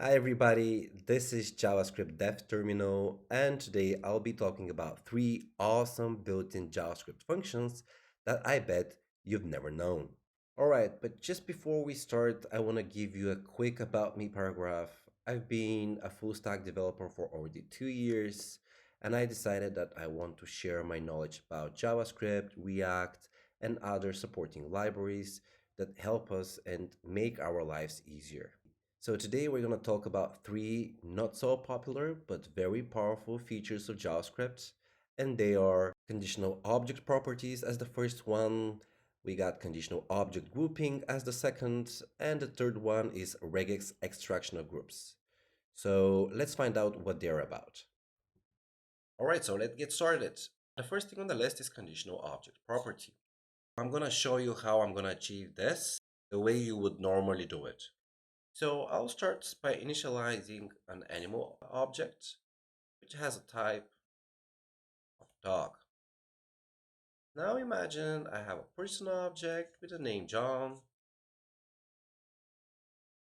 Hi everybody, this is JavaScript Dev Terminal, and today I'll be talking about three awesome built-in JavaScript functions that I bet you've never known. Alright, but just before we start, I want to give you a quick about me paragraph. I've been a full stack developer for already 2 years, and I decided that I want to share my knowledge about JavaScript, React, and other supporting libraries that help us and make our lives easier. So today we're going to talk about three not so popular but very powerful features of JavaScript. And they are conditional object properties as the first one. We got conditional object grouping as the second. And the third one is regex extraction of groups. So let's find out what they're about. All right, so let's get started. The first thing on the list is conditional object property. I'm going to show you how I'm going to achieve this the way you would normally do it. So I'll start by initializing an animal object, which has a type of dog. Now imagine I have a person object with the name John,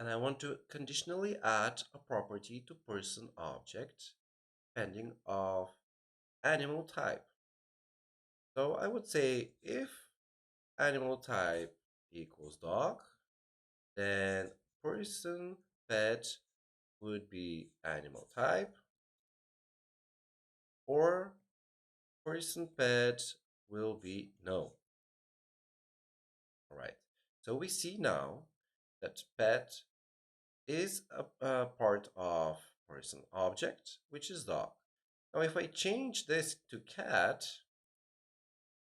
and I want to conditionally add a property to person object depending of animal type. So I would say if animal type equals dog, then person pet would be animal type, or person pet will be no. All right. So we see now that pet is a part of person object, which is dog. Now, if I change this to cat,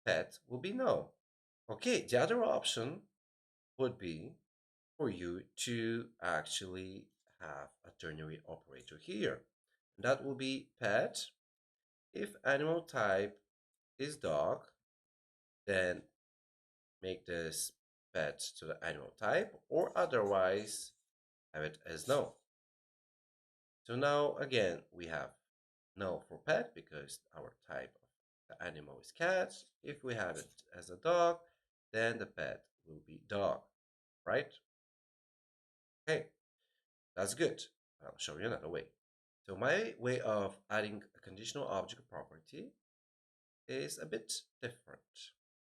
pet will be no. Okay, the other option would be for you to actually have a ternary operator here. That will be pet. If animal type is dog, then make this pet to the animal type, or otherwise have it as no. So now again we have no for pet because our type of the animal is cat. If we have it as a dog, then the pet will be dog, right? Okay, that's good. I'll show you another way. So my way of adding a conditional object property is a bit different.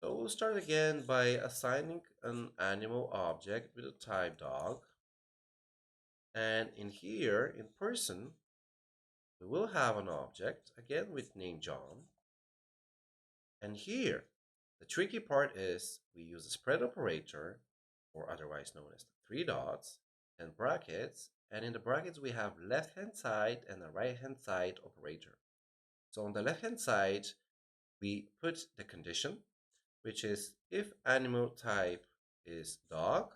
So we'll start again by assigning an animal object with a type dog. And in here, in person, we will have an object, again with name John. And here, the tricky part is we use a spread operator, or otherwise known as the three dots, and brackets. And in the brackets, we have left-hand side and a right-hand side operator. So on the left-hand side, we put the condition, which is if animal type is dog,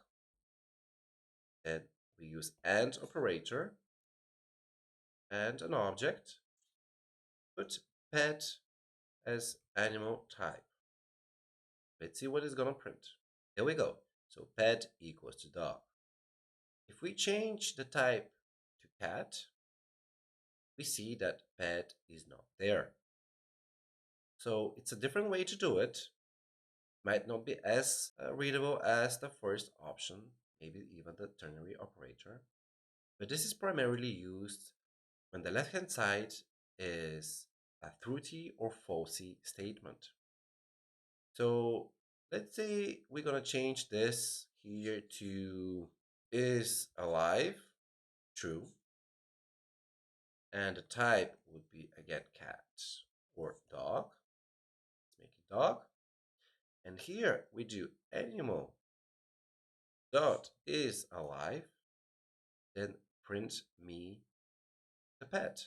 then we use AND operator and an object, put pet as animal type. Let's see what it's gonna print. Here we go. So pet equals to dog. If we change the type to cat, we see that pet is not there. So it's a different way to do it. Might not be as readable as the first option, maybe even the ternary operator. But this is primarily used when the left-hand side is a truthy or falsy statement. So let's say we're going to change this here to is alive, true, and the type would be again cat or dog. Let's make it dog. And here we do animal dot is alive, then print me the pet.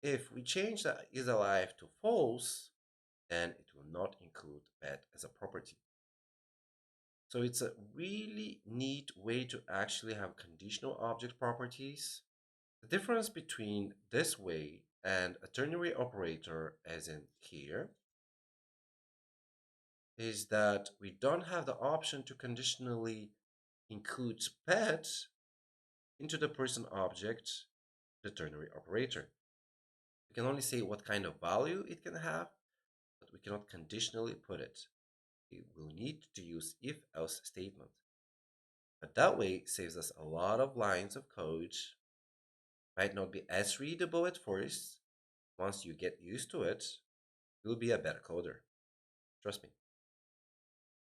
If we change that is alive to false, then it will not include pet as a property. So it's a really neat way to actually have conditional object properties. The difference between this way and a ternary operator, as in here, is that we don't have the option to conditionally include pet into the person object, the ternary operator. We can only say what kind of value it can have, but we cannot conditionally put it. We will need to use if-else statement. But that way saves us a lot of lines of code. Might not be as readable at first. Once you get used to it, you'll be a better coder. Trust me.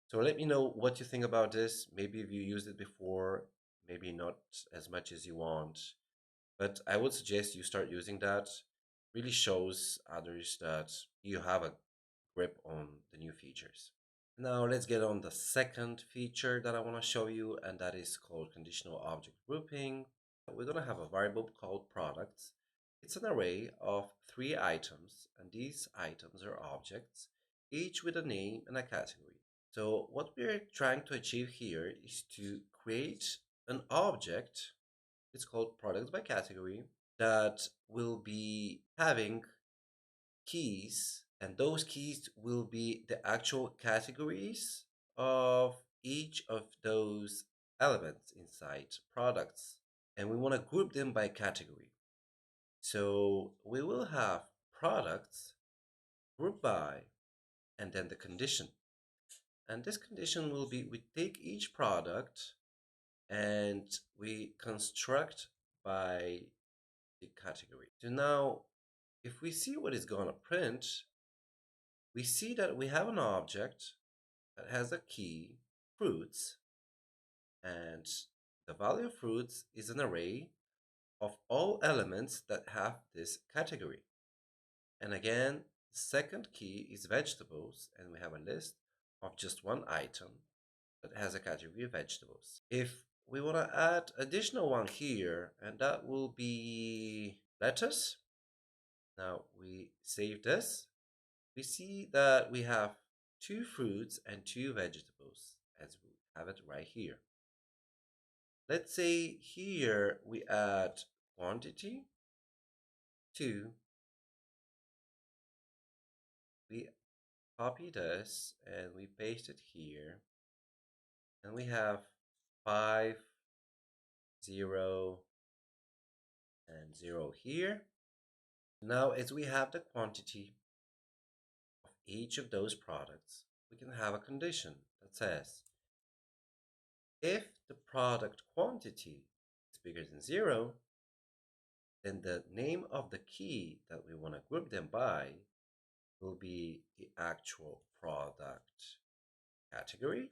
So let me know what you think about this. Maybe if you used it before, maybe not as much as you want. But I would suggest you start using that. Really shows others that you have a grip on the new features. Now let's get on the second feature that I want to show you, and that is called conditional object grouping. We're going to have a variable called products. It's an array of 3 items, and these items are objects, each with a name and a category. So what we're trying to achieve here is to create an object, it's called products by category, that will be having keys, and those keys will be the actual categories of each of those elements inside products. And we want to group them by category. So we will have products group by and then the condition. And this condition will be we take each product and we construct by the category. So now if we see what is going to print, we see that we have an object that has a key, fruits, and the value of fruits is an array of all elements that have this category. And again, the second key is vegetables, and we have a list of just one item that has a category of vegetables. If we want to add additional one here, and that will be lettuce. Now we save this. We see that we have 2 fruits and 2 vegetables, as we have it right here. Let's say here we add quantity 2. We copy this and we paste it here. And we have 5, 0, and 0 here. Now, as we have the quantity of each of those products, we can have a condition that says if the product quantity is bigger than 0, then the name of the key that we want to group them by will be the actual product category.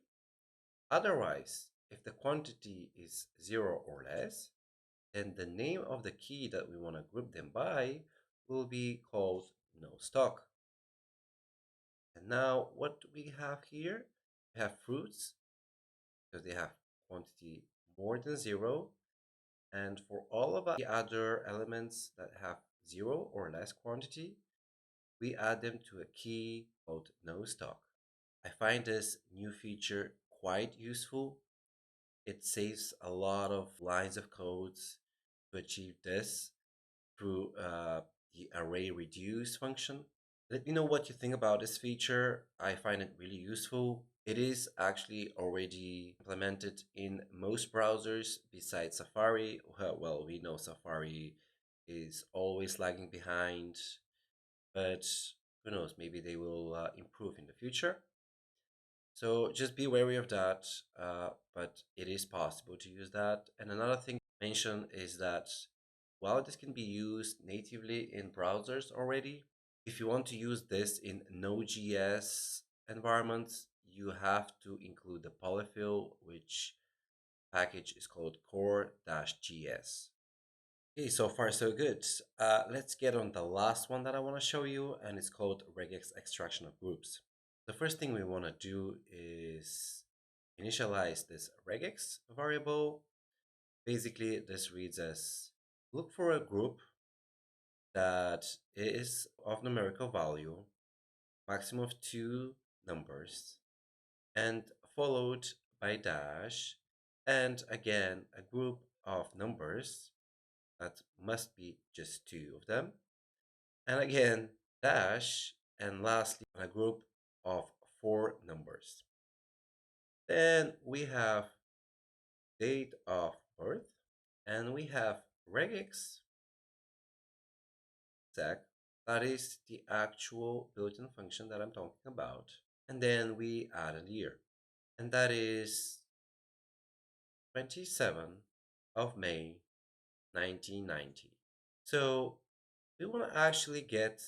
Otherwise, if the quantity is 0 or less, then the name of the key that we want to group them by will be called no stock. And now what do we have here? We have fruits because they have quantity more than 0. And for all of the other elements that have 0 or less quantity, we add them to a key called no stock. I find this new feature quite useful. It saves a lot of lines of codes to achieve this through the array reduce function. Let me know what you think about this feature. I find it really useful. It is actually already implemented in most browsers besides Safari. Well, we know Safari is always lagging behind, but who knows, maybe they will improve in the future. So just be wary of that, but it is possible to use that. And another thing to mention is that while this can be used natively in browsers already, if you want to use this in Node.js environments, you have to include the polyfill, which package is called core-js. Okay, so far so good. Let's get on the last one that I want to show you, and it's called Regex extraction of groups. The first thing we want to do is initialize this regex variable. Basically, this reads as look for a group that is of numerical value, maximum of 2 numbers, and followed by dash, and again a group of numbers that must be just 2 of them, and again dash, and lastly a group of 4 numbers. Then we have date of birth, and we have regex exec, that is the actual built-in function that I'm talking about. And then we add a year, and that is 27th of May 1990. So we want to actually get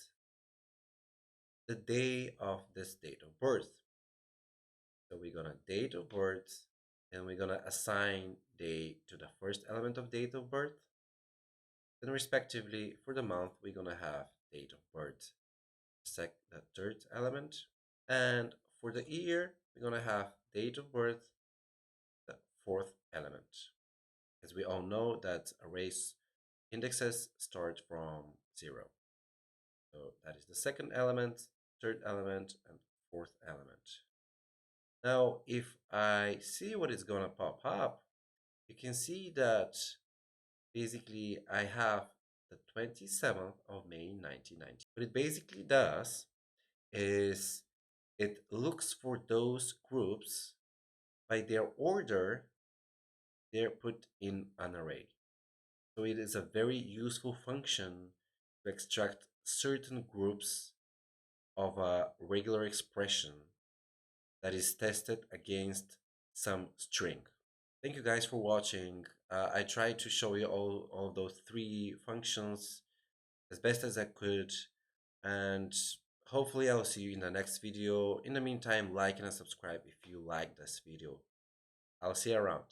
the day of this date of birth. So we're gonna date of birth and we're gonna assign day to the first element of date of birth. Then respectively for the month we're gonna have date of birth, the third element. And for the year we're gonna have date of birth, the fourth element. As we all know that arrays indexes start from 0. So that is the second element, third element, and fourth element. Now, if I see what is going to pop up, you can see that basically I have the 27th of May 1990. What it basically does is it looks for those groups by their order they're put in an array. So it is a very useful function to extract certain groups of a regular expression that is tested against some string. Thank you guys for watching. I tried to show you all of those three functions as best as I could, and hopefully I'll see you in the next video. In the meantime, like and subscribe if you like this video. I'll see you around.